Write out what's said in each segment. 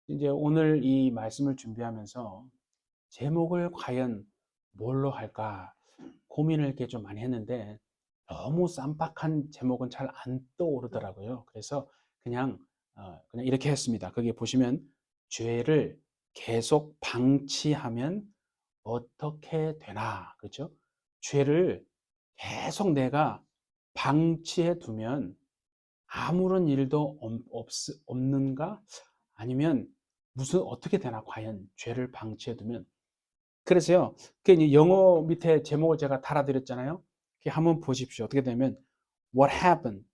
이제 오늘 이 말씀을 준비하면서 제목을 과연 뭘로 할까 고민을 이렇게 좀 많이 했는데 너무 쌈박한 제목은 잘 안 떠오르더라고요. 그래서 그냥 그냥 이렇게 했습니다. 거기 보시면 죄를 계속 방치하면 어떻게 되나, 그렇죠? 죄를 계속 내가 방치해 두면 아무런 일도 없는가? 아니면 무슨 어떻게 되나 과연 죄를 방치해 두면. 그래서요, 그 이제 영어 밑에 제목을 제가 달아드렸잖아요. 한번 보십시오. 어떻게 되면 What happens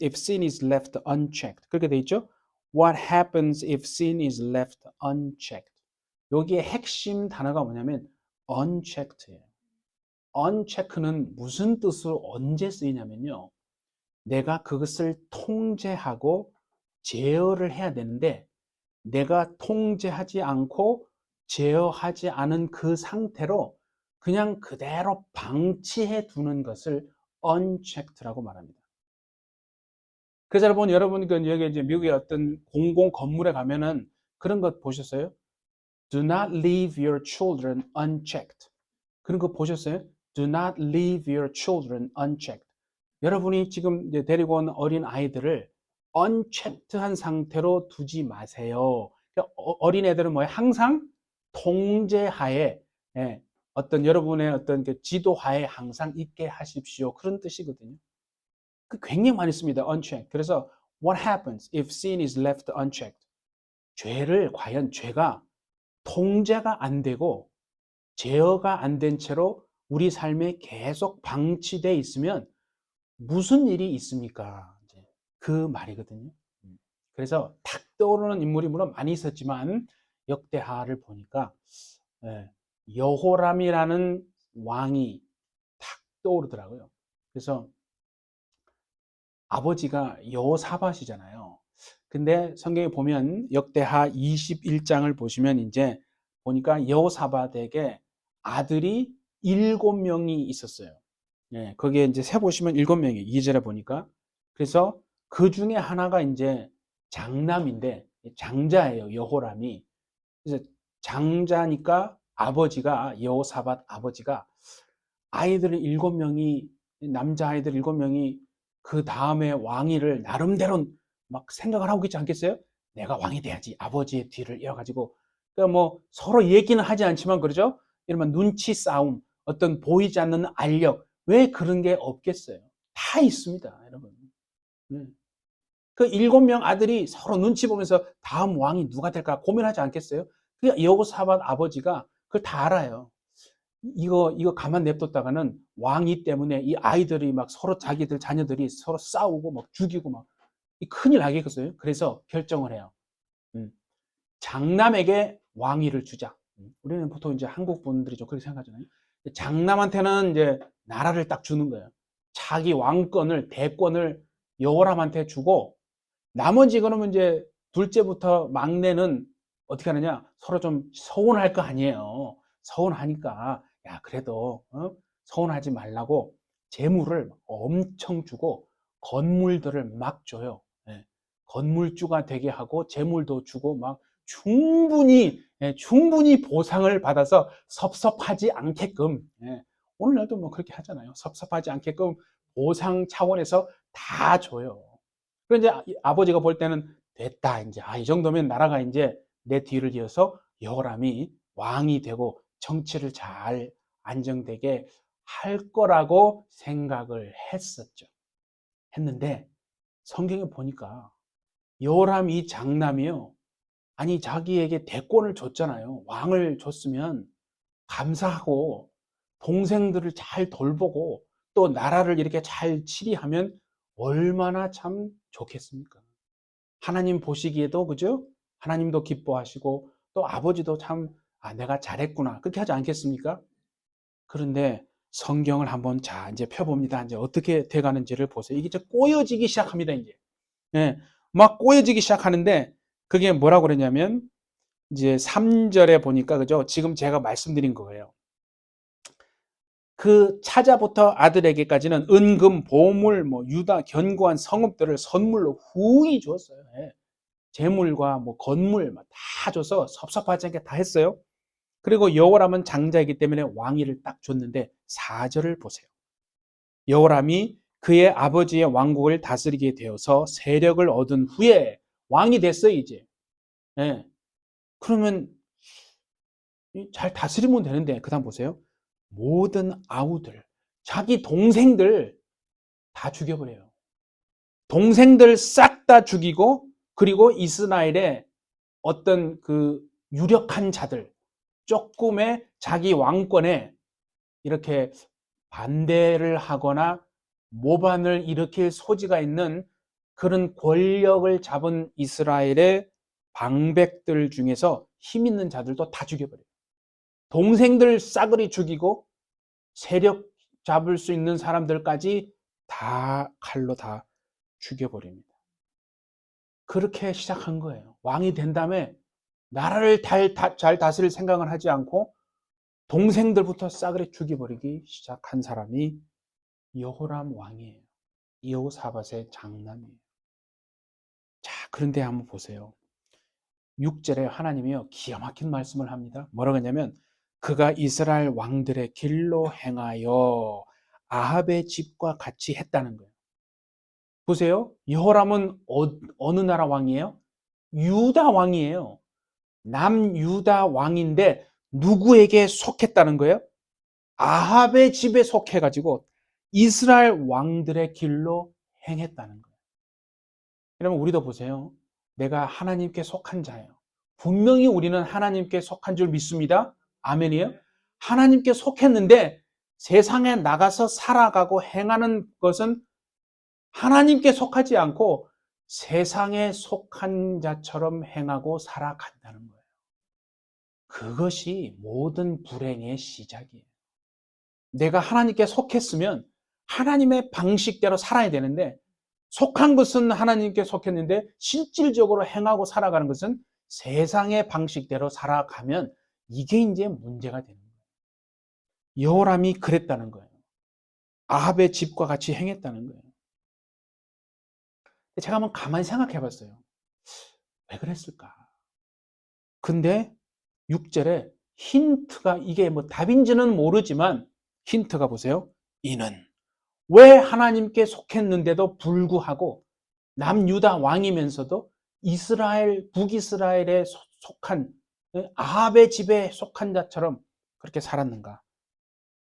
if sin is left unchecked? 그렇게 돼 있죠? What happens if sin is left unchecked? 여기에 핵심 단어가 뭐냐면 unchecked예요. uncheck는 무슨 뜻으로 언제 쓰이냐면요, 내가 그것을 통제하고 제어를 해야 되는데 내가 통제하지 않고 제어하지 않은 그 상태로 그냥 그대로 방치해 두는 것을 unchecked라고 말합니다. 그래서 여러분 여기 이제 미국의 어떤 공공 건물에 가면은 그런 것 보셨어요? Do not leave your children unchecked. 그런 거 보셨어요? Do not leave your children unchecked. 여러분이 지금 이제 데리고 온 어린 아이들을 unchecked한 상태로 두지 마세요. 그러니까 어린 애들은 뭐예요? 항상 통제하에, 예, 어떤 여러분의 어떤 그 지도하에 항상 있게 하십시오. 그런 뜻이거든요. 그 굉장히 많이 씁니다. unchecked. 그래서 what happens if sin is left unchecked? 죄를 과연 죄가 통제가 안 되고 제어가 안 된 채로 우리 삶에 계속 방치돼 있으면 무슨 일이 있습니까? 이제 그 말이거든요. 그래서 탁 떠오르는 인물이 물론 많이 있었지만 역대하를 보니까 예, 여호람이라는 왕이 탁 떠오르더라고요. 그래서 아버지가 여호사밧이잖아요. 근데 성경에 보면 역대하 21장을 보시면 이제 보니까 여호사밧에게 아들이 7명이 있었어요. 예, 거기에 이제 세 보시면 7명이 2절에 보니까. 그래서 그 중에 하나가 이제 장남인데 장자예요, 여호람이. 그래서 장자니까 아버지가 여호사밧 아버지가 아이들 7명이 남자아이들 7명이 그 다음에 왕위를 나름대로 막 생각을 하고 있지 않겠어요? 내가 왕이 돼야지. 아버지의 뒤를 이어가지고. 그러니까 뭐 서로 얘기는 하지 않지만 그러죠? 이러면 눈치 싸움, 어떤 보이지 않는 알력, 왜 그런 게 없겠어요? 다 있습니다, 여러분. 그 7명 아들이 서로 눈치 보면서 다음 왕이 누가 될까 고민하지 않겠어요? 그 여호사밧 아버지가 그걸 다 알아요. 이거 가만 냅뒀다가는 왕위 때문에 이 아이들이 막 서로 자기들 자녀들이 서로 싸우고 막 죽이고 막 큰일 나겠어요. 그래서 결정을 해요. 음, 장남에게 왕위를 주자. 우리는 보통 이제 한국 분들이 좀 그렇게 생각하잖아요. 장남한테는 이제 나라를 딱 주는 거예요. 자기 왕권을 대권을 여호람한테 주고 나머지 그러면 이제 둘째부터 막내는 어떻게 하느냐? 서로 좀 서운할 거 아니에요. 서운하니까 야 그래도 서운하지 말라고 재물을 엄청 주고 건물들을 막 줘요. 예. 건물주가 되게 하고 재물도 주고 막 충분히, 예, 충분히 보상을 받아서 섭섭하지 않게끔, 예. 오늘날도 뭐 그렇게 하잖아요. 섭섭하지 않게끔 보상 차원에서 다 줘요. 그 이제 아버지가 볼 때는 됐다. 이제 이 정도면 나라가 이제 내 뒤를 이어서 여호람이 왕이 되고 정치를 잘 안정되게 할 거라고 생각을 했었죠. 했는데 성경에 보니까 여호람 이 장남이요. 아니 자기에게 대권을 줬잖아요. 왕을 줬으면 감사하고 동생들을 잘 돌보고 또 나라를 이렇게 잘 치리하면 얼마나 참 좋겠습니까? 하나님 보시기에도 그죠? 하나님도 기뻐하시고 또 아버지도 참 내가 잘했구나 그렇게 하지 않겠습니까? 그런데 성경을 한번 자 이제 펴봅니다. 이제 어떻게 돼가는지를 보세요. 이게 이제 꼬여지기 시작합니다. 이제 예, 막 꼬여지기 시작하는데 그게 뭐라고 그러냐면 이제 3절에 보니까 그죠? 지금 제가 말씀드린 거예요. 그 차자부터 아들에게까지는 은금, 보물, 뭐 유다 견고한 성읍들을 선물로 후히 주었어요. 예. 재물과 뭐 건물 다 줘서 섭섭하지 않게 다 했어요. 그리고 여호람은 장자이기 때문에 왕위를 딱 줬는데 4절을 보세요. 여호람이 그의 아버지의 왕국을 다스리게 되어서 세력을 얻은 후에 왕이 됐어요, 이제. 예. 그러면 잘 다스리면 되는데, 그 다음 보세요. 모든 아우들, 자기 동생들 다 죽여버려요. 동생들 싹 다 죽이고, 그리고 이스라엘의 어떤 그 유력한 자들, 조금의 자기 왕권에 이렇게 반대를 하거나 모반을 일으킬 소지가 있는 그런 권력을 잡은 이스라엘의 방백들 중에서 힘 있는 자들도 다 죽여버려요. 동생들 싸그리 죽이고 세력 잡을 수 있는 사람들까지 다 칼로 다 죽여버립니다. 그렇게 시작한 거예요. 왕이 된 다음에 나라를 잘 다스릴 생각을 하지 않고 동생들부터 싸그리 죽여버리기 시작한 사람이 여호람 왕이에요. 여호사밧의 장남이에요. 자, 그런데 한번 보세요. 6절에 하나님이요 기가 막힌 말씀을 합니다. 뭐라고 하냐면 그가 이스라엘 왕들의 길로 행하여 아합의 집과 같이 했다는 거예요. 보세요. 여호람은 어느 나라 왕이에요? 유다 왕이에요. 남유다 왕인데 누구에게 속했다는 거예요? 아합의 집에 속해가지고 이스라엘 왕들의 길로 행했다는 거예요. 여러분 우리도 보세요. 내가 하나님께 속한 자예요. 분명히 우리는 하나님께 속한 줄 믿습니다. 아멘이에요. 하나님께 속했는데 세상에 나가서 살아가고 행하는 것은 하나님께 속하지 않고 세상에 속한 자처럼 행하고 살아간다는 거예요. 그것이 모든 불행의 시작이에요. 내가 하나님께 속했으면 하나님의 방식대로 살아야 되는데 속한 것은 하나님께 속했는데 실질적으로 행하고 살아가는 것은 세상의 방식대로 살아가면 이게 이제 문제가 되는 거예요. 여호람이 그랬다는 거예요. 아합의 집과 같이 행했다는 거예요. 제가 한번 가만히 생각해 봤어요. 왜 그랬을까? 근데 6절에 힌트가 이게 뭐 답인지는 모르지만 힌트가 보세요. 이는 왜 하나님께 속했는데도 불구하고 남유다 왕이면서도 이스라엘, 북이스라엘에 속한 아합의 집에 속한 자처럼 그렇게 살았는가?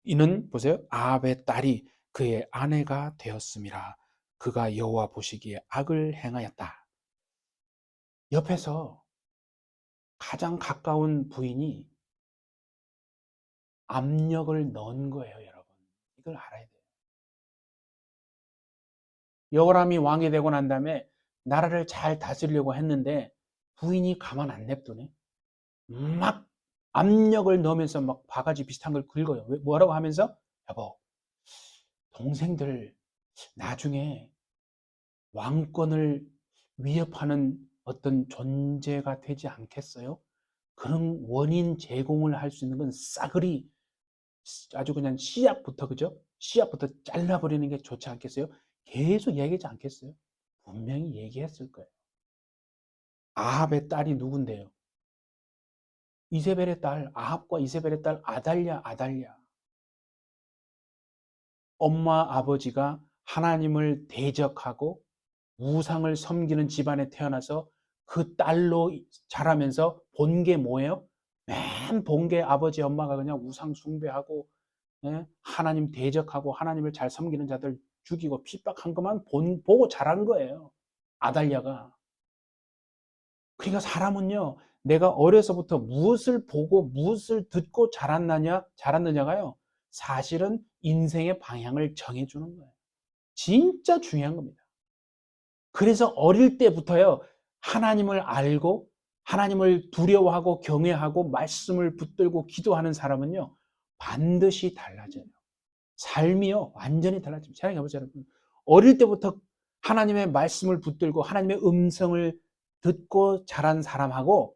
이는 보세요. 아합의 딸이 그의 아내가 되었음이라. 그가 여호와 보시기에 악을 행하였다. 옆에서 가장 가까운 부인이 압력을 넣은 거예요, 여러분. 이걸 알아야 돼요. 여호람이 왕이 되고 난 다음에 나라를 잘 다스리려고 했는데 부인이 가만 안 냅두네. 막 압력을 넣으면서 막 바가지 비슷한 걸 긁어요. 뭐라고 하면서? 여보, 동생들 나중에 왕권을 위협하는 어떤 존재가 되지 않겠어요? 그런 원인 제공을 할 수 있는 건 싸그리 아주 그냥 씨앗부터 그죠? 씨앗부터 잘라버리는 게 좋지 않겠어요? 계속 얘기하지 않겠어요? 분명히 얘기했을 거예요. 아합의 딸이 누군데요? 이세벨의 딸, 아합과 이세벨의 딸 아달랴. 엄마 아버지가 하나님을 대적하고 우상을 섬기는 집안에 태어나서 그 딸로 자라면서 본 게 뭐예요? 맨 본 게 아버지 엄마가 그냥 우상 숭배하고 하나님 대적하고 하나님을 잘 섬기는 자들 죽이고 핍박한 것만 보고 자란 거예요. 아달랴가. 그러니까 사람은요, 내가 어려서부터 무엇을 보고 무엇을 듣고 자랐느냐가요, 사실은 인생의 방향을 정해주는 거예요. 진짜 중요한 겁니다. 그래서 어릴 때부터요, 하나님을 알고 하나님을 두려워하고 경외하고 말씀을 붙들고 기도하는 사람은요, 반드시 달라져요. 삶이요, 완전히 달라집니다. 생각해 보세요, 여러분. 어릴 때부터 하나님의 말씀을 붙들고 하나님의 음성을 듣고 자란 사람하고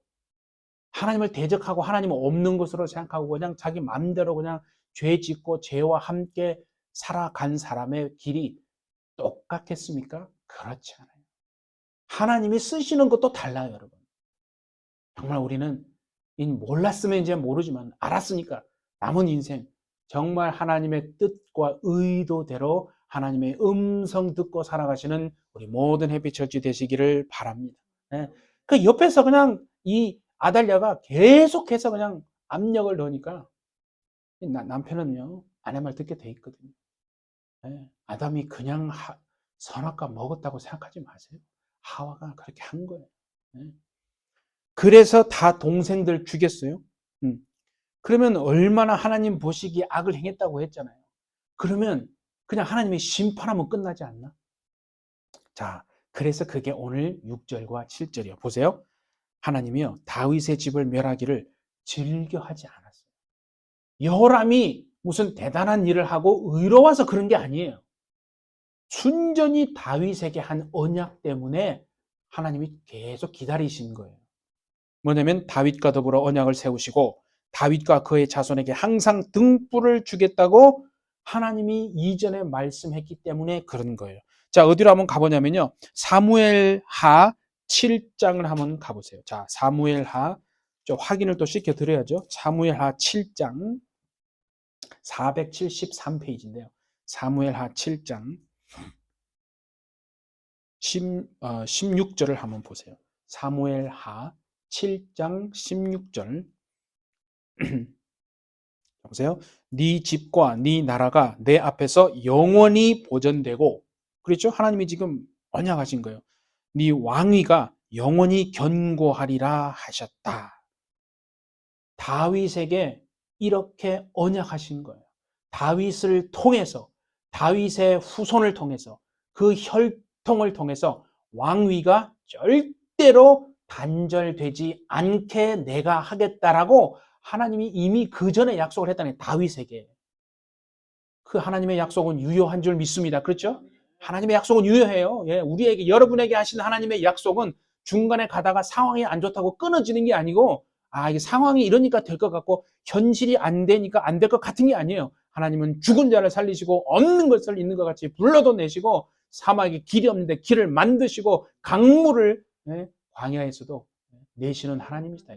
하나님을 대적하고 하나님은 없는 것으로 생각하고 그냥 자기 마음대로 그냥 죄 짓고 죄와 함께 살아간 사람의 길이 똑같겠습니까? 그렇지 않아요. 하나님이 쓰시는 것도 달라요, 여러분. 정말 우리는 몰랐으면 이제 모르지만 알았으니까 남은 인생 정말 하나님의 뜻과 의도대로 하나님의 음성 듣고 살아가시는 우리 모든 햇빛철지 되시기를 바랍니다. 예. 그 옆에서 그냥 이 아달랴가 계속해서 그냥 압력을 넣으니까 남편은요 아내 말 듣게 돼 있거든요. 예. 아담이 그냥 선악과 먹었다고 생각하지 마세요. 하와가 그렇게 한 거예요. 예. 그래서 다 동생들 죽였어요. 음. 그러면 얼마나 하나님 보시기에 악을 행했다고 했잖아요. 그러면 그냥 하나님이 심판하면 끝나지 않나? 자, 그래서 그게 오늘 6절과 7절이요. 보세요. 하나님이요 다윗의 집을 멸하기를 즐겨하지 않았어요. 여호람이 무슨 대단한 일을 하고 의로워서 그런 게 아니에요. 순전히 다윗에게 한 언약 때문에 하나님이 계속 기다리신 거예요. 뭐냐면 다윗과 더불어 언약을 세우시고 다윗과 그의 자손에게 항상 등불을 주겠다고 하나님이 이전에 말씀했기 때문에 그런 거예요. 자, 어디로 한번 가보냐면요. 사무엘하 7장을 한번 가보세요. 자, 사무엘하 좀 확인을 또 시켜드려야죠. 사무엘하 7장 473페이지인데요. 사무엘하 7장 16절을 한번 보세요. 사무엘하 7장 16절 보세요. 네 집과 네 나라가 내 앞에서 영원히 보존되고 그렇죠? 하나님이 지금 언약하신 거예요. 네 왕위가 영원히 견고하리라 하셨다. 다윗에게 이렇게 언약하신 거예요. 다윗을 통해서 다윗의 후손을 통해서 그 혈통을 통해서 왕위가 절대로 단절되지 않게 내가 하겠다라고 하나님이 이미 그 전에 약속을 했다는 다윗에게. 그 하나님의 약속은 유효한 줄 믿습니다. 그렇죠? 하나님의 약속은 유효해요. 예, 우리에게 여러분에게 하신 하나님의 약속은 중간에 가다가 상황이 안 좋다고 끊어지는 게 아니고 이게 상황이 이러니까 될 것 같고 현실이 안 되니까 안 될 것 같은 게 아니에요. 하나님은 죽은 자를 살리시고 없는 것을 있는 것 같이 불러도 내시고 사막에 길이 없는데 길을 만드시고 강물을 광야에서도 내시는 하나님이시다.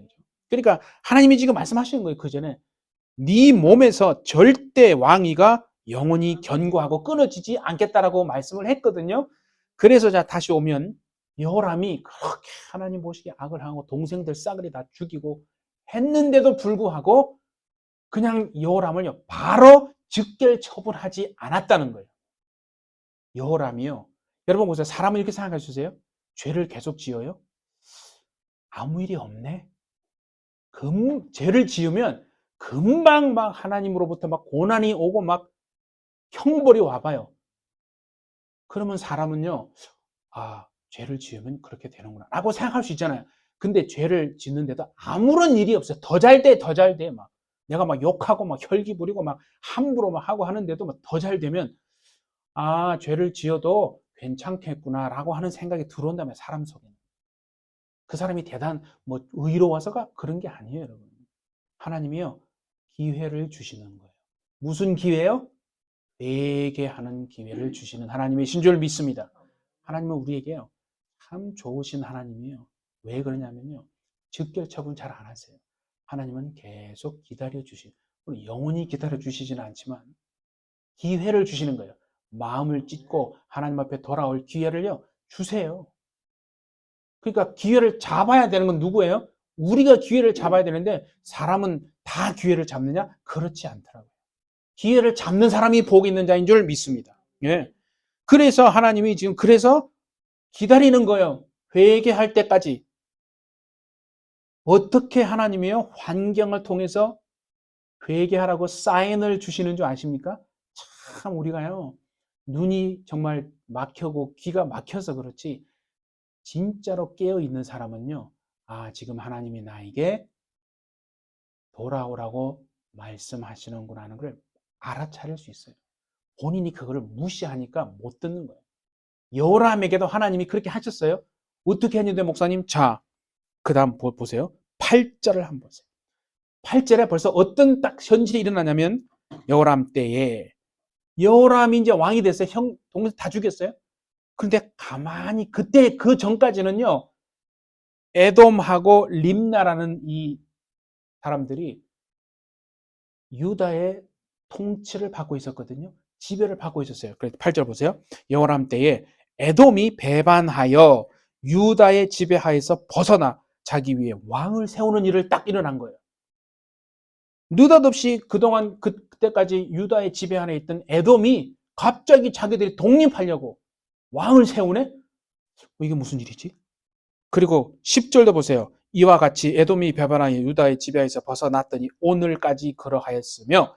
그러니까 하나님이 지금 말씀하시는 거예요. 그 전에 네 몸에서 절대 왕위가 영원히 견고하고 끊어지지 않겠다라고 말씀을 했거든요. 그래서 자 다시 오면 여호람이 그렇게 하나님 보시기에 악을 하고 동생들 싸그리 다 죽이고 했는데도 불구하고 그냥 여호람을 바로 즉결 처분하지 않았다는 거예요. 여호람이요. 여러분 보세요. 사람을 이렇게 생각해 주세요. 죄를 계속 지어요? 아무 일이 없네. 죄를 지으면 금방 막 하나님으로부터 막 고난이 오고 막 형벌이 와봐요. 그러면 사람은요, 죄를 지으면 그렇게 되는구나 라고 생각할 수 있잖아요. 근데 죄를 짓는데도 아무런 일이 없어요. 더 잘 돼, 더 잘 돼. 막 내가 막 욕하고 막 혈기 부리고 막 함부로 막 하고 하는데도 막 더 잘 되면 죄를 지어도 괜찮겠구나 라고 하는 생각이 들어온다면 사람 속에. 그 사람이 의로워서가 그런 게 아니에요, 여러분. 하나님이요, 기회를 주시는 거예요. 무슨 기회요? 되게 하는 기회를 주시는 하나님이신 줄 믿습니다. 하나님은 우리에게요, 참 좋으신 하나님이에요. 왜 그러냐면요, 즉결 처분 잘 안 하세요. 하나님은 계속 기다려 영원히 기다려 주시지는 않지만 기회를 주시는 거예요. 마음을 찢고 하나님 앞에 돌아올 기회를요, 주세요. 그러니까 기회를 잡아야 되는 건 누구예요? 우리가 기회를 잡아야 되는데 사람은 다 기회를 잡느냐? 그렇지 않더라고요. 기회를 잡는 사람이 복이 있는 자인 줄 믿습니다. 예. 그래서 하나님이 지금 그래서 기다리는 거예요. 회개할 때까지. 어떻게 하나님이요? 환경을 통해서 회개하라고 사인을 주시는 줄 아십니까? 참 우리가요. 눈이 정말 막혀고 귀가 막혀서 그렇지 진짜로 깨어있는 사람은요. 지금 하나님이 나에게 돌아오라고 말씀하시는구나 하는 걸 알아차릴 수 있어요. 본인이 그거를 무시하니까 못 듣는 거예요. 여호람에게도 하나님이 그렇게 하셨어요. 어떻게 했는데 목사님? 자, 그 다음 보세요. 8절을 한번 보세요. 8절에 벌써 어떤 딱 현실이 일어나냐면 여호람 때에 여호람이 이제 왕이 됐어요. 동생 다 죽였어요. 그런데 가만히 그때 그 전까지는요, 에돔하고 림나라는 이 사람들이 유다의 통치를 받고 있었거든요. 지배를 받고 있었어요. 그래서 8절 보세요. 여호람 때에 에돔이 배반하여 유다의 지배하에서 벗어나 자기 위에 왕을 세우는 일을 딱 일어난 거예요. 느닷없이 그동안 그때까지 유다의 지배 안에 있던 에돔이 갑자기 자기들이 독립하려고 왕을 세우네? 이게 무슨 일이지? 그리고 10절도 보세요. 이와 같이 에돔이 배반하여 유다의 지배에서 벗어났더니 오늘까지 그러하였으며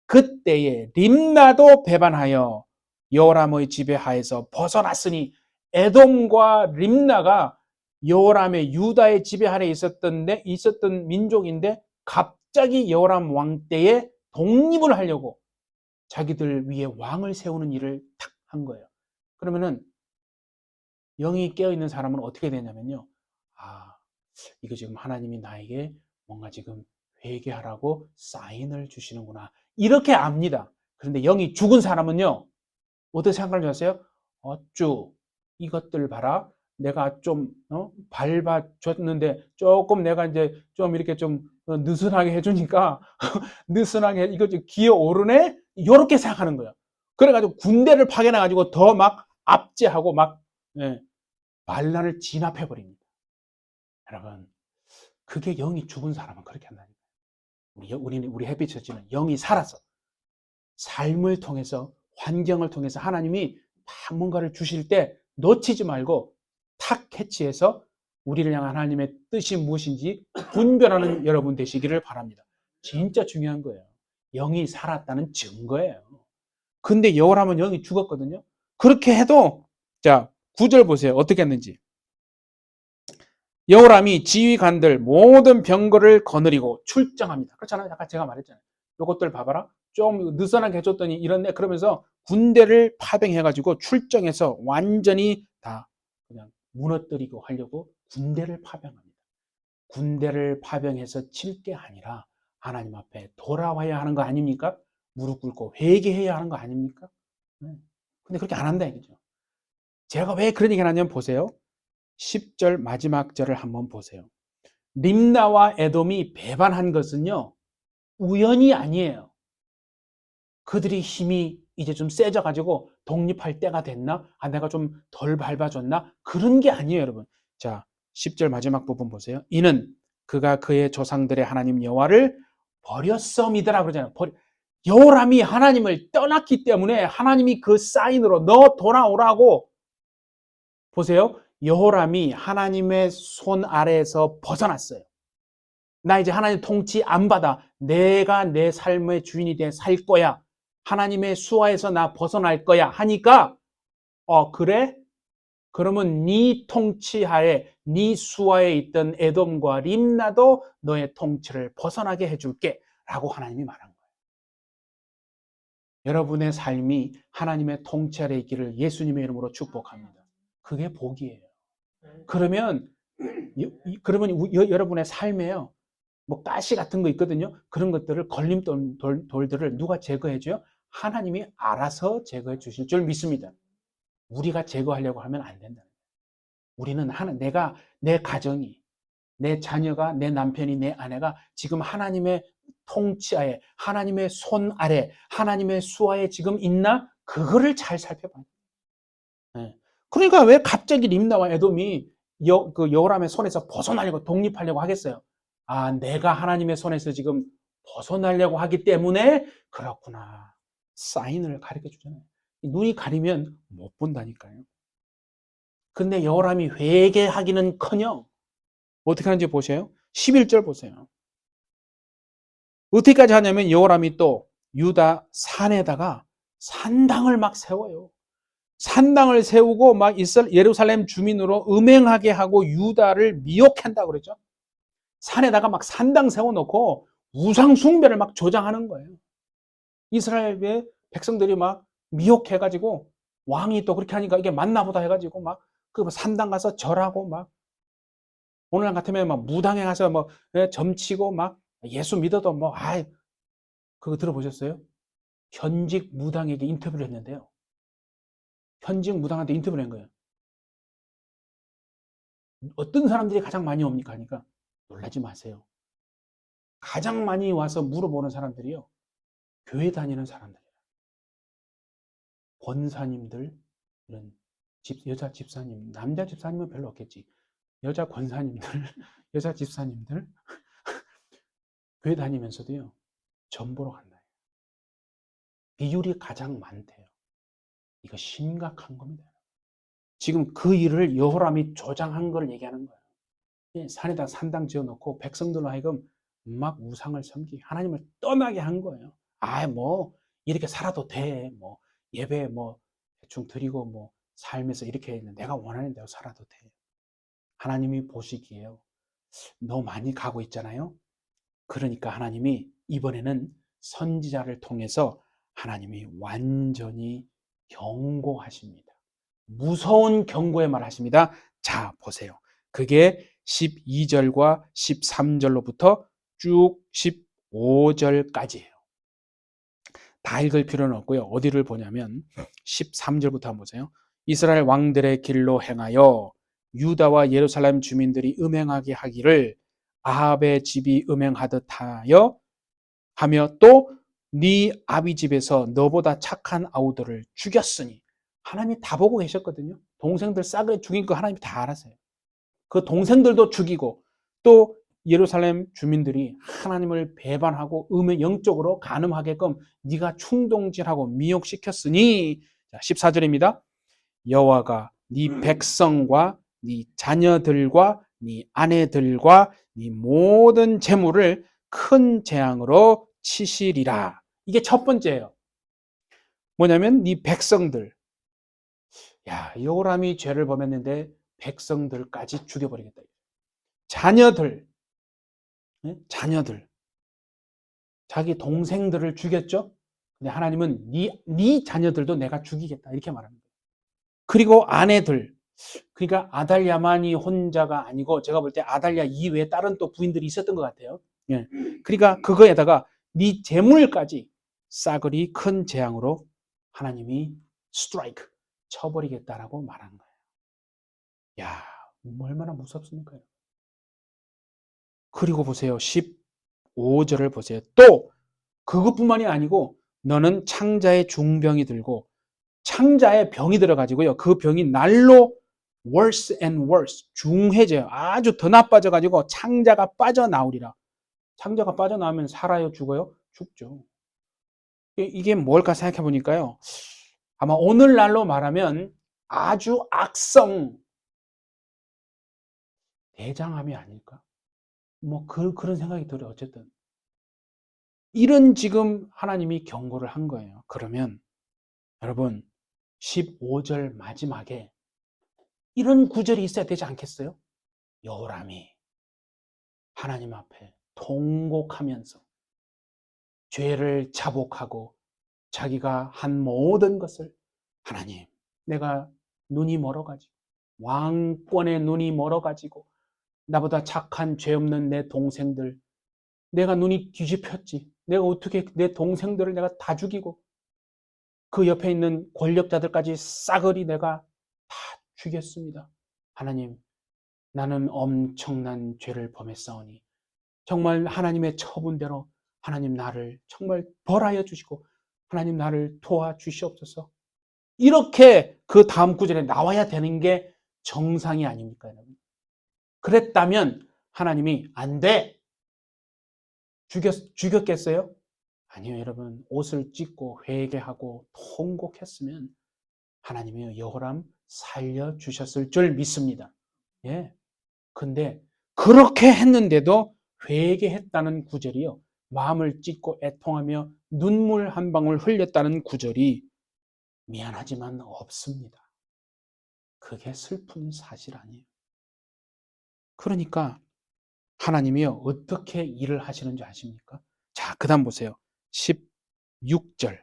그때에 림나도 배반하여 여호람의 지배하에서 벗어났으니 에돔과 림나가 여호람의 유다의 지배 아래 있었던 민족인데 갑자기 여호람 왕 때에 독립을 하려고 자기들 위에 왕을 세우는 일을 탁 한 거예요. 그러면은 영이 깨어 있는 사람은 어떻게 되냐면요. 아, 이거 지금 하나님이 나에게 뭔가 지금 회개하라고 사인을 주시는구나. 이렇게 압니다. 그런데 영이 죽은 사람은요. 어떻게 생각하는지 아세요? 어쭈, 이것들 봐라. 내가 좀 밟아줬는데 조금 내가 이제 좀 이렇게 좀 느슨하게 해주니까 느슨하게 이거 좀 기어오르네? 이렇게 생각하는 거예요. 그래가지고 군대를 파견해가지고 더 막 압제하고 막 예, 반란을 진압해버립니다. 여러분, 그게 영이 죽은 사람은 그렇게 한다니까요. 우리 햇빛처치는 영이 살아서 삶을 통해서 환경을 통해서 하나님이 막 뭔가를 주실 때 놓치지 말고 탁 캐치해서 우리를 향한 하나님의 뜻이 무엇인지 분별하는 여러분 되시기를 바랍니다. 진짜 중요한 거예요. 영이 살았다는 증거예요. 근데 여호람은 영이 죽었거든요. 그렇게 해도 자 9절 보세요. 어떻게 했는지. 여호람이 지휘관들 모든 병거를 거느리고 출정합니다. 그렇잖아요. 아까 제가 말했잖아요. 요것들 봐봐라. 좀 느슨하게 해줬더니 이런데 그러면서 군대를 파병해가지고 출정해서 완전히 다 그냥 무너뜨리고 하려고 군대를 파병합니다. 군대를 파병해서 칠 게 아니라 하나님 앞에 돌아와야 하는 거 아닙니까? 무릎 꿇고 회개해야 하는 거 아닙니까? 근데 그렇게 안 한다 이거죠. 제가 왜 그런 얘기를 하냐면 보세요. 10절 마지막 절을 한번 보세요. 림나와 에돔이 배반한 것은요, 우연이 아니에요. 그들이 힘이 이제 좀 세져가지고 독립할 때가 됐나? 아, 내가 좀 덜 밟아줬나? 그런 게 아니에요, 여러분. 자, 10절 마지막 부분 보세요. 이는 그가 그의 조상들의 하나님 여호와를 버렸음이더라 그러잖아요. 여호람이 하나님을 떠났기 때문에 하나님이 그 사인으로 너 돌아오라고 보세요. 여호람이 하나님의 손 아래에서 벗어났어요. 나 이제 하나님 통치 안 받아. 내가 내 삶의 주인이 돼 살 거야. 하나님의 수하에서 나 벗어날 거야 하니까 그래? 그러면 네 통치하에 네 수하에 있던 에돔과 림나도 너의 통치를 벗어나게 해줄게 라고 하나님이 말한 거예요. 여러분의 삶이 하나님의 통치 아래 있기를 예수님의 이름으로 축복합니다. 그게 복이에요. 그러면 여러분의 삶에요. 뭐 가시 같은 거 있거든요. 그런 것들을 걸림돌들을 누가 제거해줘요? 하나님이 알아서 제거해 주실 줄 믿습니다. 우리가 제거하려고 하면 안 된다. 우리는 내가 내 가정이 내 자녀가 내 남편이 내 아내가 지금 하나님의 통치하에 하나님의 손 아래 하나님의 수하에 지금 있나? 그거를 잘 살펴봐요. 네. 그러니까 왜 갑자기 림나와 에돔이 여호람의 손에서 벗어나려고 독립하려고 하겠어요? 아, 내가 하나님의 손에서 지금 벗어나려고 하기 때문에 그렇구나. 사인을 가르쳐 주잖아요. 눈이 가리면 못 본다니까요. 근데 여호람이 회개하기는커녕 어떻게 하는지 보세요. 11절 보세요. 어떻게까지 하냐면 여호람이 또 유다 산에다가 산당을 막 세워요. 산당을 세우고 막 예루살렘 주민으로 음행하게 하고 유다를 미혹한다고 그러죠. 산에다가 막 산당 세워놓고 우상 숭배를 막 조장하는 거예요. 이스라엘의 백성들이 막 미혹해가지고 왕이 또 그렇게 하니까 이게 맞나 보다 해가지고 막 그 산당 가서 절하고 막 오늘 같으면 막 무당에 가서 뭐 점치고 막 예수 믿어도 뭐 그거 들어보셨어요? 현직 무당에게 인터뷰를 했는데요. 현직 무당한테 인터뷰를 한 거예요. 어떤 사람들이 가장 많이 옵니까? 하니까 놀라지 마세요. 가장 많이 와서 물어보는 사람들이요. 교회 다니는 사람들이에요. 권사님들, 이런 여자 집사님, 남자 집사님은 별로 없겠지. 여자 권사님들, 여자 집사님들, 교회 다니면서도요, 점 보러 간다. 비율이 가장 많대요. 이거 심각한 겁니다. 지금 그 일을 여호람이 조장한 걸 얘기하는 거예요. 산에다 산당 지어놓고 백성들로 하여금 막 우상을 섬기게 하나님을 떠나게 한 거예요. 뭐 이렇게 살아도 돼. 뭐 예배 뭐 대충 드리고 뭐 삶에서 이렇게 내가 원하는 대로 살아도 돼. 하나님이 보시기에요. 너무 많이 가고 있잖아요. 그러니까 하나님이 이번에는 선지자를 통해서 하나님이 완전히 경고하십니다. 무서운 경고의 말 하십니다. 자, 보세요. 그게 12절과 13절로부터 쭉 15절까지예요. 다 읽을 필요는 없고요. 어디를 보냐면 13절부터 한번 보세요. 이스라엘 왕들의 길로 행하여 유다와 예루살렘 주민들이 음행하게 하기를 아합의 집이 음행하듯 하며 또 네 아비 집에서 너보다 착한 아우들을 죽였으니 하나님이 다 보고 계셨거든요. 동생들 싸그리 죽인 거 하나님이 다 알았어요. 그 동생들도 죽이고 또 예루살렘 주민들이 하나님을 배반하고 영적으로 간음하게끔 네가 충동질하고 미혹시켰으니 14절입니다. 여호와가 네 백성과 네 자녀들과 네 아내들과 네 모든 재물을 큰 재앙으로 치시리라. 이게 첫 번째예요. 뭐냐면 네 백성들. 여호람이 죄를 범했는데 백성들까지 죽여버리겠다. 자녀들. 자기 동생들을 죽였죠. 근데 하나님은 네 자녀들도 내가 죽이겠다 이렇게 말합니다. 그리고 아내들. 그러니까 아달랴만이 혼자가 아니고 제가 볼 때 아달랴 이외에 다른 또 부인들이 있었던 것 같아요. 그러니까 그거에다가 네 재물까지 싸그리 큰 재앙으로 하나님이 스트라이크 쳐버리겠다라고 말한 거예요. 얼마나 무섭습니까? 그리고 보세요. 15절을 보세요. 또 그것뿐만이 아니고 너는 창자의 중병이 들고 창자에 병이 들어가지고요. 그 병이 날로 worse and worse 중해져요. 아주 더 나빠져가지고 창자가 빠져나오리라. 창자가 빠져나오면 살아요? 죽어요? 죽죠. 이게 뭘까 생각해 보니까요. 아마 오늘날로 말하면 아주 악성 대장암이 아닐까? 그런 생각이 들어요. 어쨌든. 이런 지금 하나님이 경고를 한 거예요. 그러면 여러분 15절 마지막에 이런 구절이 있어야 되지 않겠어요? 여호람이 하나님 앞에 통곡하면서 죄를 자복하고 자기가 한 모든 것을 하나님, 내가 눈이 멀어가지고 왕권의 눈이 멀어가지고 나보다 착한 죄 없는 내 동생들 내가 눈이 뒤집혔지. 내가 어떻게 내 동생들을 내가 다 죽이고 그 옆에 있는 권력자들까지 싸그리 내가 다 죽였습니다. 하나님, 나는 엄청난 죄를 범했사오니 정말 하나님의 처분대로 하나님 나를 정말 벌하여 주시고 하나님 나를 도와주시옵소서. 이렇게 그 다음 구절에 나와야 되는 게 정상이 아닙니까, 여러분? 그랬다면 하나님이 안 돼. 죽였겠어요? 아니요, 여러분. 옷을 찢고 회개하고 통곡했으면 하나님이 여호람 살려주셨을 줄 믿습니다. 예. 근데 그렇게 했는데도 회개했다는 구절이요. 마음을 찢고 애통하며 눈물 한 방울 흘렸다는 구절이 미안하지만 없습니다. 그게 슬픈 사실 아니에요. 그러니까 하나님이요. 어떻게 일을 하시는지 아십니까? 자, 그 다음 보세요. 16절.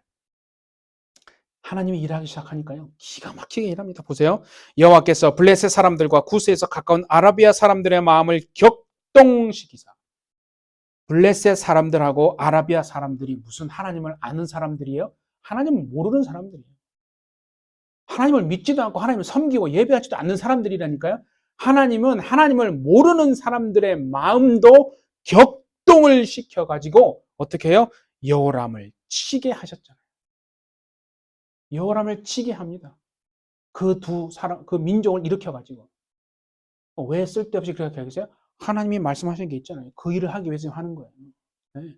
하나님이 일하기 시작하니까요. 기가 막히게 일합니다. 보세요. 여호와께서 블레셋 사람들과 구스에서 가까운 아라비아 사람들의 마음을 격동시키사. 블레셋 사람들하고 아라비아 사람들이 무슨 하나님을 아는 사람들이에요? 하나님을 모르는 사람들이에요. 하나님을 믿지도 않고 하나님을 섬기고 예배하지도 않는 사람들이라니까요. 하나님은 하나님을 모르는 사람들의 마음도 격동을 시켜가지고 어떻게 해요? 여호람을 치게 하셨잖아요. 여호람을 치게 합니다. 그 두 사람, 그 민족을 일으켜가지고. 왜 쓸데없이 그렇게 하겠어요? 하나님이 말씀하신 게 있잖아요. 그 일을 하기 위해서 하는 거예요. 네.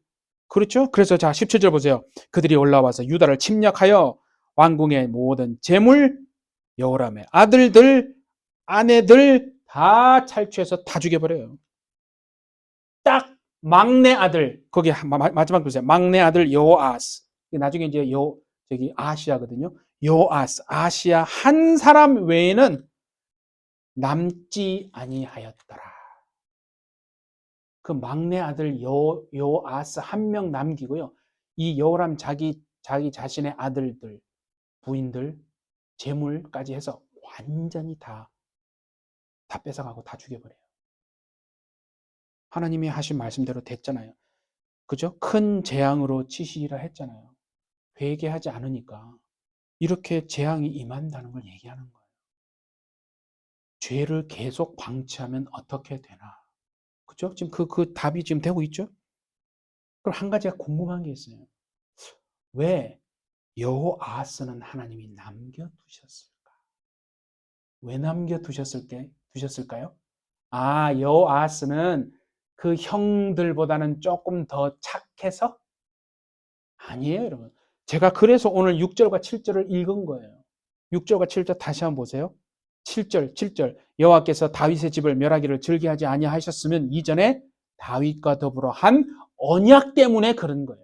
그렇죠? 그래서 자, 17절 보세요. 그들이 올라와서 유다를 침략하여 왕궁의 모든 재물, 여호람의 아들들, 아내들 다 탈취해서 다 죽여버려요. 딱 막내 아들, 거기 마지막 보세요. 막내 아들 여호아스. 나중에 이제 저기 아시아거든요. 여호아스, 아시아 한 사람 외에는 남지 아니하였더라. 그 막내 아들 여호아스 한 명 남기고요. 이 여호람 자기 자신의 아들들, 부인들, 재물까지 해서 완전히 다 뺏어가고 다 죽여버려요. 하나님이 하신 말씀대로 됐잖아요. 그죠? 큰 재앙으로 치시리라 했잖아요. 회개하지 않으니까 이렇게 재앙이 임한다는 걸 얘기하는 거예요. 죄를 계속 방치하면 어떻게 되나? 그죠? 지금 그 답이 지금 되고 있죠? 그럼 한 가지가 궁금한 게 있어요. 왜 여호아스는 하나님이 남겨두셨을까? 왜 남겨두셨을까요? 아, 여호아스는 그 형들보다는 조금 더 착해서? 아니에요, 여러분. 제가 그래서 오늘 6절과 7절을 읽은 거예요. 6절과 7절 다시 한번 보세요. 7절. 여호와께서 다윗의 집을 멸하기를 즐겨하지 아니하셨으면 이전에 다윗과 더불어 한 언약 때문에 그런 거예요.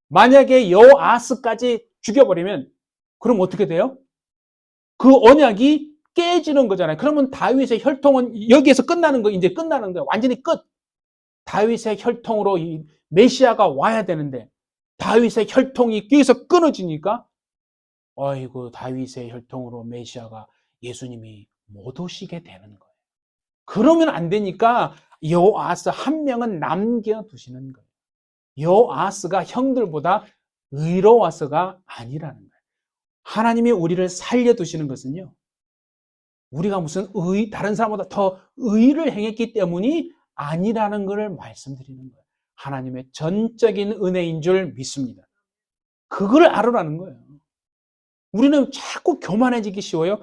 만약에 여호아스까지 죽여버리면 그럼 어떻게 돼요? 그 언약이 깨지는 거잖아요. 그러면 다윗의 혈통은 여기에서 끝나는 거, 이제 끝나는 거예요. 완전히 끝. 다윗의 혈통으로 이 메시아가 와야 되는데 다윗의 혈통이 여기서 끊어지니까 어이구, 다윗의 혈통으로 메시아가 예수님이 못 오시게 되는 거예요. 그러면 안 되니까 여호아스 한 명은 남겨두시는 거예요. 여호아스가 형들보다 의로워서가 아니라는 거예요. 하나님이 우리를 살려두시는 것은요, 우리가 무슨 다른 사람보다 더 의를 행했기 때문이 아니라는 것을 말씀드리는 거예요. 하나님의 전적인 은혜인 줄 믿습니다. 그걸 알으라는 거예요. 우리는 자꾸 교만해지기 쉬워요.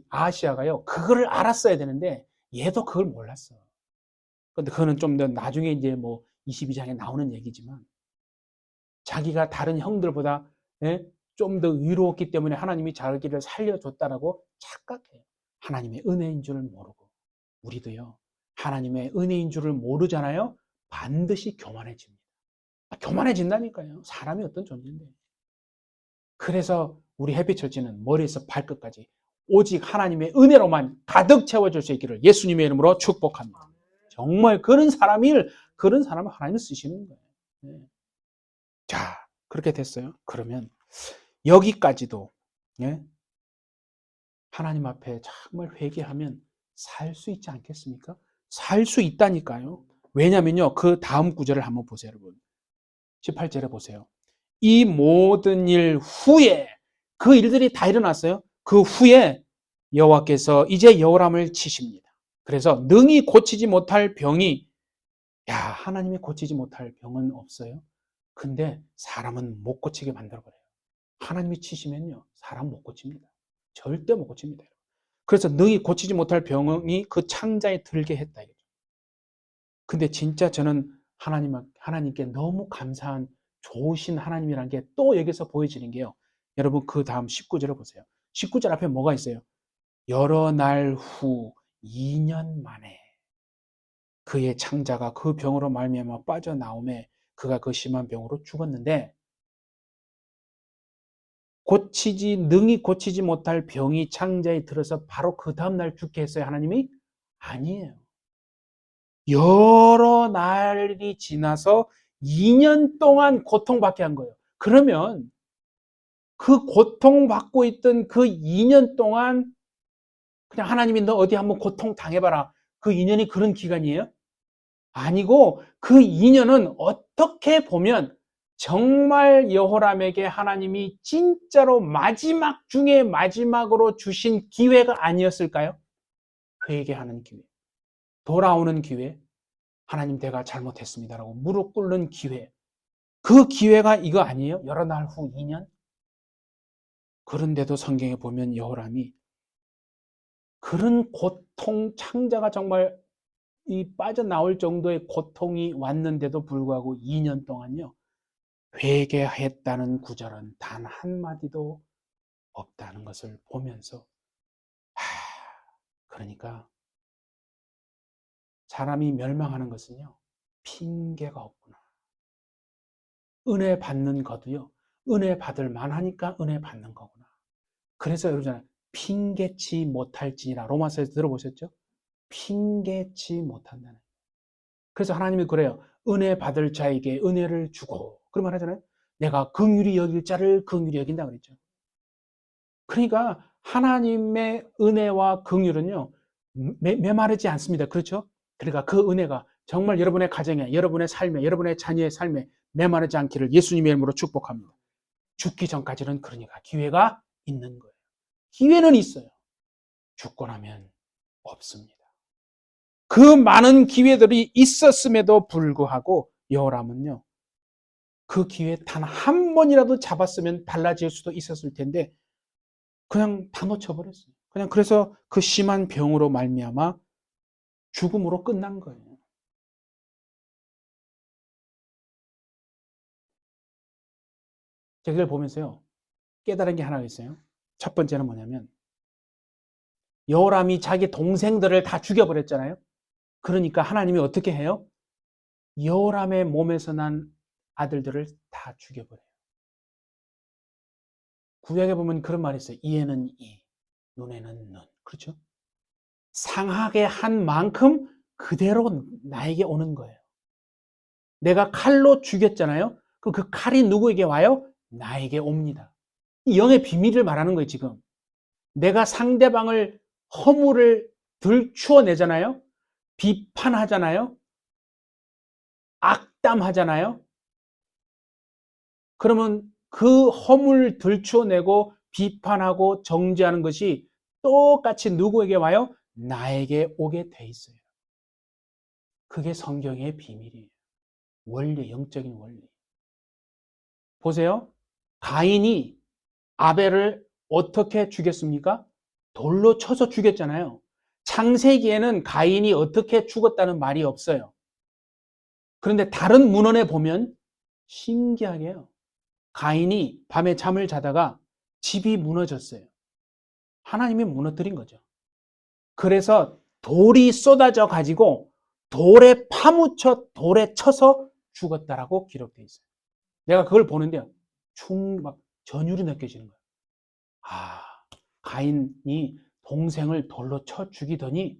아시아가요, 그거를 알았어야 되는데, 얘도 그걸 몰랐어. 근데 그거는 좀 더 나중에 이제 뭐 22장에 나오는 얘기지만, 자기가 다른 형들보다 좀 더 의로웠기 때문에 하나님이 자기를 살려줬다라고 착각해요. 하나님의 은혜인 줄을 모르고. 우리도요, 하나님의 은혜인 줄을 모르잖아요. 반드시 교만해집니다. 교만해진다니까요. 사람이 어떤 존재인데. 그래서 우리 해피처치는 머리에서 발끝까지 오직 하나님의 은혜로만 가득 채워줄 수 있기를 예수님의 이름으로 축복합니다. 정말 그런 사람을 하나님이 쓰시는 거예요. 네. 자, 그렇게 됐어요. 그러면 여기까지도 하나님 앞에 정말 회개하면 살 수 있지 않겠습니까? 살 수 있다니까요. 왜냐면요, 그 다음 구절을 한번 보세요, 여러분. 18절에 보세요. 이 모든 일 후에, 그 일들이 다 일어났어요. 그 후에 여호와께서 이제 여호람을 치십니다. 그래서 능히 고치지 못할 병이, 하나님이 고치지 못할 병은 없어요. 근데 사람은 못 고치게 만들어버려요. 하나님이 치시면요, 사람 못 고칩니다. 절대 못 고칩니다. 그래서 능히 고치지 못할 병이 그 창자에 들게 했다. 근데 진짜 저는 하나님께 너무 감사한 좋으신 하나님이라는 게 또 여기서 보여지는 게요. 여러분, 그 다음 19절을 보세요. 19절 앞에 뭐가 있어요? 여러 날 후 2년 만에 그의 창자가 그 병으로 말미암아 빠져나오매 그가 그 심한 병으로 죽었는데, 능히 고치지 못할 병이 창자에 들어서 바로 그 다음날 죽게 했어요, 하나님이? 아니에요. 여러 날이 지나서 2년 동안 고통받게 한 거예요. 그러면 그 고통받고 있던 그 2년 동안 그냥 하나님이 너 어디 한번 고통 당해봐라, 그 2년이 그런 기간이에요? 아니고 그 2년은 어떻게 보면 정말 여호람에게 하나님이 진짜로 마지막 중에 마지막으로 주신 기회가 아니었을까요? 회개하는 기회, 돌아오는 기회, 하나님 내가 잘못했습니다라고 무릎 꿇는 기회. 그 기회가 이거 아니에요? 여러 날 후 2년? 그런데도 성경에 보면 여호람이 그런 고통, 창자가 정말 이 빠져나올 정도의 고통이 왔는데도 불구하고 2년 동안요, 회개했다는 구절은 단 한마디도 없다는 것을 보면서, 그러니까 사람이 멸망하는 것은요, 핑계가 없구나. 은혜 받는 것도요, 은혜 받을 만하니까 은혜 받는 거구나. 그래서 여러분, 핑계치 못할지니라. 로마서에서 들어보셨죠? 핑계치 못한다는. 그래서 하나님이 그래요. 은혜 받을 자에게 은혜를 주고. 그러면 하잖아요. 내가 긍휼히 여길 자를 긍휼히 여긴다 그랬죠. 그러니까 하나님의 은혜와 긍휼은요, 메마르지 않습니다. 그렇죠? 그러니까 그 은혜가 정말 여러분의 가정에, 여러분의 삶에, 여러분의 자녀의 삶에 메마르지 않기를 예수님의 이름으로 축복합니다. 죽기 전까지는 그러니까 기회가 있는 거예요. 기회는 있어요. 죽고 나면 없습니다. 그 많은 기회들이 있었음에도 불구하고 여호람은요, 그 기회 단 한 번이라도 잡았으면 달라질 수도 있었을 텐데 그냥 다 놓쳐버렸어요. 그냥 그래서 그 심한 병으로 말미암아 죽음으로 끝난 거예요. 제가 이걸 보면서요, 깨달은 게 하나가 있어요. 첫 번째는 뭐냐면 여호람이 자기 동생들을 다 죽여버렸잖아요. 그러니까 하나님이 어떻게 해요? 여호람의 몸에서 난 아들들을 다 죽여버려요. 구약에 보면 그런 말이 있어요. 이에는 이, 눈에는 눈. 그렇죠? 상하게 한 만큼 그대로 나에게 오는 거예요. 내가 칼로 죽였잖아요. 그럼 그 칼이 누구에게 와요? 나에게 옵니다. 이 영의 비밀을 말하는 거예요, 지금. 내가 상대방을 허물을 들추어내잖아요. 비판하잖아요. 악담하잖아요. 그러면 그 허물 들추어내고 비판하고 정죄하는 것이 똑같이 누구에게 와요? 나에게 오게 돼 있어요. 그게 성경의 비밀이에요. 원리, 영적인 원리. 보세요. 가인이 아벨을 어떻게 죽였습니까? 돌로 쳐서 죽였잖아요. 창세기에는 가인이 어떻게 죽었다는 말이 없어요. 그런데 다른 문헌에 보면 신기하게요. 가인이 밤에 잠을 자다가 집이 무너졌어요. 하나님이 무너뜨린 거죠. 그래서 돌이 쏟아져 가지고 돌에 파묻혀 돌에 쳐서 죽었다라고 기록되어 있어요. 내가 그걸 보는데요, 막 전율이 느껴지는 거예요. 아, 가인이 동생을 돌로 쳐 죽이더니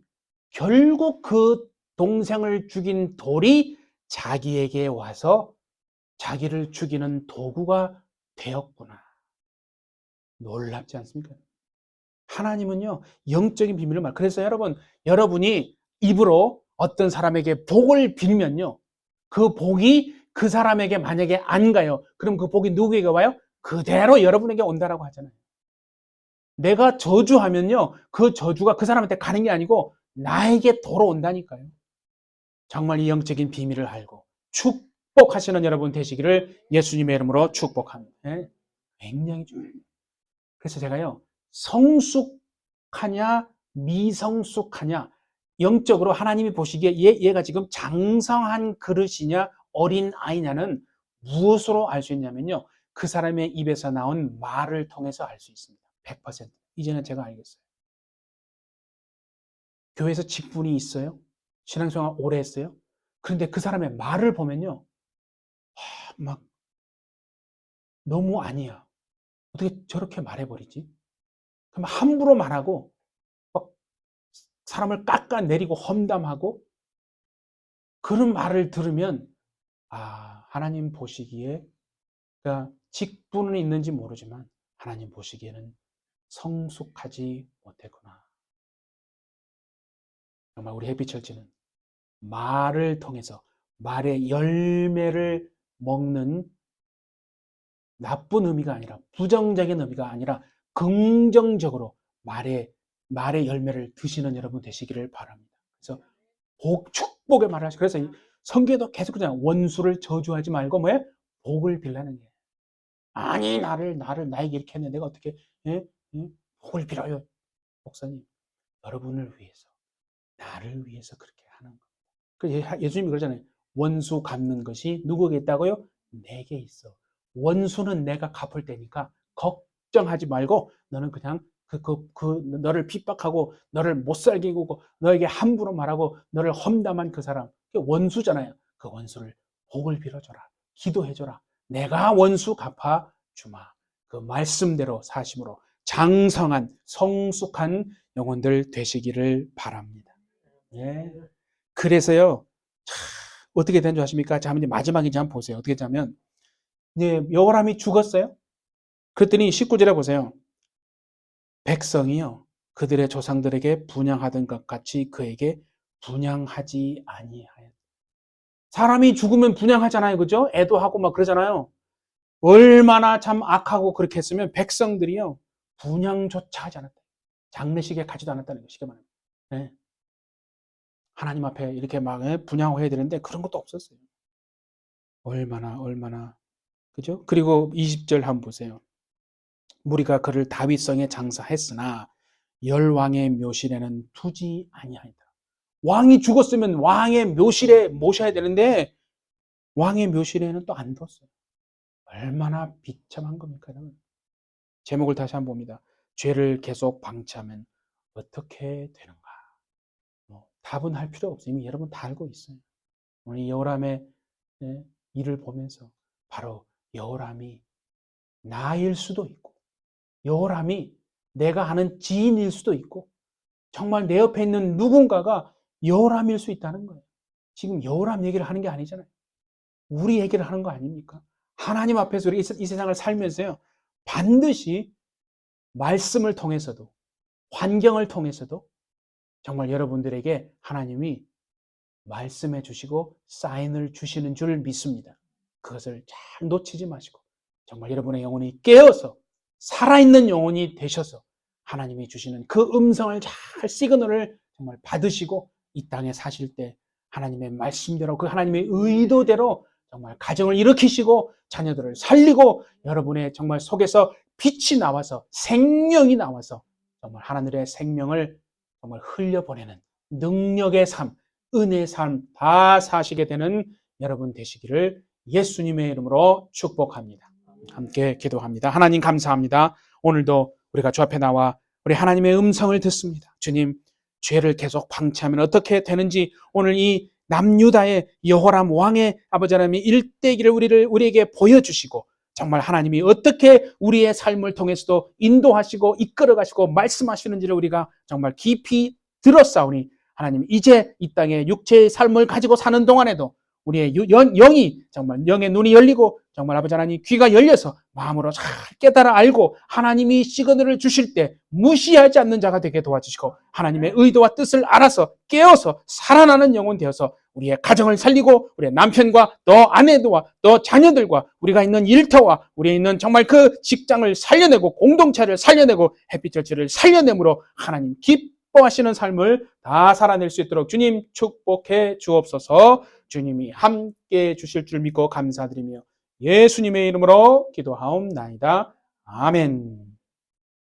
결국 그 동생을 죽인 돌이 자기에게 와서 자기를 죽이는 도구가 되었구나. 놀랍지 않습니까? 하나님은요, 영적인 비밀을 말. 그래서 여러분, 여러분이 입으로 어떤 사람에게 복을 빌면요, 그 복이 그 사람에게 만약에 안 가요. 그럼 그 복이 누구에게 와요? 그대로 여러분에게 온다라고 하잖아요. 내가 저주하면요, 그 저주가 그 사람한테 가는 게 아니고 나에게 돌아온다니까요. 정말 이 영적인 비밀을 알고 축복하시는 여러분 되시기를 예수님의 이름으로 축복합니다. 네? 굉장히 중요해요. 그래서 제가요, 성숙하냐 미성숙하냐, 영적으로 하나님이 보시기에 얘가 지금 장성한 그릇이냐 어린 아이냐는 무엇으로 알 수 있냐면요, 그 사람의 입에서 나온 말을 통해서 알 수 있습니다. 100%. 이제는 제가 알겠어요. 교회에서 직분이 있어요. 신앙생활 오래 했어요. 그런데 그 사람의 말을 보면요, 막 너무 아니야. 어떻게 저렇게 말해버리지? 그럼 함부로 말하고 막 사람을 깎아내리고 험담하고, 그런 말을 들으면 하나님 보시기에, 그러니까 직분은 있는지 모르지만 하나님 보시기에는 성숙하지 못했구나. 정말 우리 해피철치는 말을 통해서 말의 열매를 먹는 나쁜 의미가 아니라, 부정적인 의미가 아니라 긍정적으로 말의 열매를 드시는 여러분 되시기를 바랍니다. 그래서 축복의 말을 하시고, 그래서 성경에도 계속 그러잖아요. 원수를 저주하지 말고 뭐예요? 복을 빌라는 거예요. 아니 나에게 이렇게 했는데 내가 어떻게 복을 빌어요. 목사님, 여러분을 위해서, 나를 위해서 그렇게 하는 거. 예수님이 그러잖아요. 원수 갚는 것이 누구에게 있다고요? 내게 있어. 원수는 내가 갚을 테니까 걱정하지 말고 너는 그냥 너를 핍박하고 너를 못 살게 구고 너에게 함부로 말하고 너를 험담한 그 사람, 그게 원수잖아요. 그 원수를 복을 빌어줘라. 기도해줘라. 내가 원수 갚아주마. 그 말씀대로 사심으로 장성한 성숙한 영혼들 되시기를 바랍니다. 예. 그래서요, 어떻게 된 줄 아십니까? 자, 이제 마지막에 한번 보세요. 어떻게 했냐면, 이제 여호람이 죽었어요. 그랬더니 19절에 보세요. 백성이요, 그들의 조상들에게 분향하던 것 같이 그에게 분향하지 아니하였다. 사람이 죽으면 분향하잖아요. 그죠? 애도하고 막 그러잖아요. 얼마나 참 악하고 그렇게 했으면 백성들이요, 분향조차 하지 않았다. 장례식에 가지도 않았다는 거, 쉽게 말하면. 네. 하나님 앞에 이렇게 막 분향을 해야 되는데 그런 것도 없었어요. 얼마나. 그죠? 그리고 20절 한번 보세요. 무리가 그를 다윗성에 장사했으나 열왕의 묘실에는 두지 아니하였다. 왕이 죽었으면 왕의 묘실에 모셔야 되는데 왕의 묘실에는 또 안 뒀어요. 얼마나 비참한 겁니까? 제목을 다시 한번 봅니다. 죄를 계속 방치하면 어떻게 되는가? 답은 할 필요 없어요. 이미 여러분 다 알고 있어요. 오늘 여호람의 일을 보면서 바로 여호람이 나일 수도 있고, 여호람이 내가 아는 지인일 수도 있고, 정말 내 옆에 있는 누군가가 여호람일 수 있다는 거예요. 지금 여호람 얘기를 하는 게 아니잖아요. 우리 얘기를 하는 거 아닙니까? 하나님 앞에서 우리 이 세상을 살면서요, 반드시 말씀을 통해서도, 환경을 통해서도 정말 여러분들에게 하나님이 말씀해 주시고 사인을 주시는 줄 믿습니다. 그것을 잘 놓치지 마시고 정말 여러분의 영혼이 깨어서 살아있는 영혼이 되셔서 하나님이 주시는 그 음성을 잘 시그널을 정말 받으시고 이 땅에 사실 때 하나님의 말씀대로, 그 하나님의 의도대로 정말 가정을 일으키시고 자녀들을 살리고 여러분의 정말 속에서 빛이 나와서 생명이 나와서 정말 하나님의 생명을 정말 흘려보내는 능력의 삶, 은혜의 삶 다 사시게 되는 여러분 되시기를 예수님의 이름으로 축복합니다. 함께 기도합니다. 하나님 감사합니다. 오늘도 우리가 주 앞에 나와 우리 하나님의 음성을 듣습니다. 주님, 죄를 계속 방치하면 어떻게 되는지 오늘 이 남유다의 여호람 왕의 아버지 하나님이 일대기를 우리에게 보여주시고 정말 하나님이 어떻게 우리의 삶을 통해서도 인도하시고 이끌어가시고 말씀하시는지를 우리가 정말 깊이 들었사오니 하나님, 이제 이 땅에 육체의 삶을 가지고 사는 동안에도 우리의 영이 정말 영의 눈이 열리고 정말 아버지 하나님 귀가 열려서 마음으로 잘 깨달아 알고 하나님이 시그널을 주실 때 무시하지 않는 자가 되게 도와주시고 하나님의 의도와 뜻을 알아서 깨어서 살아나는 영혼 되어서 우리의 가정을 살리고 우리의 남편과 또 아내와 또 자녀들과 우리가 있는 일터와 우리에 있는 정말 그 직장을 살려내고 공동체를 살려내고 햇빛절치를 살려내므로 하나님 기뻐하시는 삶을 다 살아낼 수 있도록 주님 축복해 주옵소서. 주님이 함께 주실 줄 믿고 감사드리며 예수님의 이름으로 기도하옵나이다. 아멘.